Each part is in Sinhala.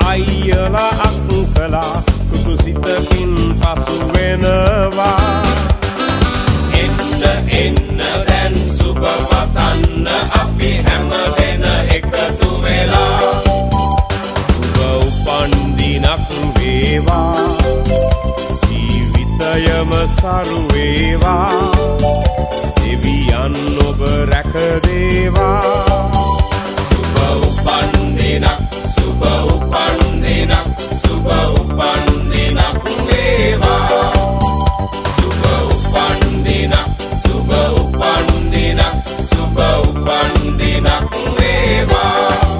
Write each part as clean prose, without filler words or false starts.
අයියලා අක්කලා තුතු සිතකින් පසු වෙනවා එන්න දැන් සුබ පතන්න අපි හැම දෙන එකතු වෙලා සුබ උපන් දිනක් වේවා ජීවිතයම සරු වේවා දෙවියන් ඔබ රැක දේවා සුබ උපන් දිනක් සුබ උපන් දිනක් සුබ උපන් දිනක් වේවා සුබ උපන් දිනක් සුබ උපන් දිනක් සුබ උපන් දිනක් වේවා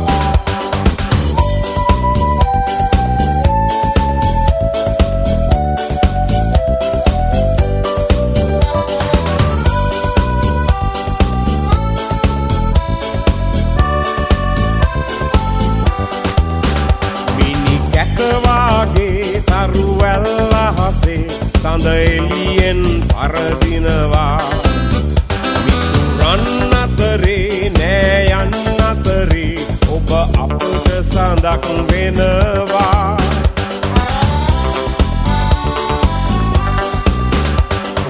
කවාගේ තරුවැල්ල හසේ සඳ එළියෙන් පරදිනවා මිතුරන් අතරේ නෑ යන්න අතරේ ඔබ අපට සඳක් වෙනවා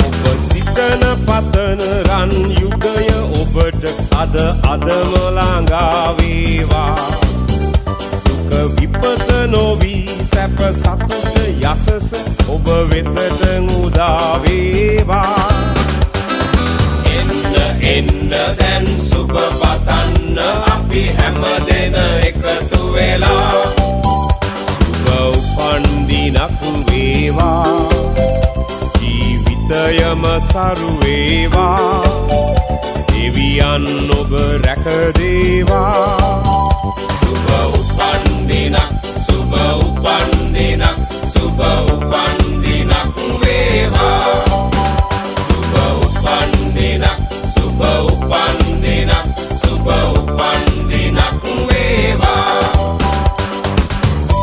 ඔබ සිතන පතන රන් යුගය ඔබට අදම ළඟා වේවා විපත නොවී සැප සතුට යසස ඔබ වෙතට උදා වේවා එන්න දැන් සුබ පතන්න අපි හැම දෙන එකතු වෙලා සුබ උපන් දිනක් වේවා ජීවිතයම සරු වේවා දෙවියන් ඔබ රැක දේවා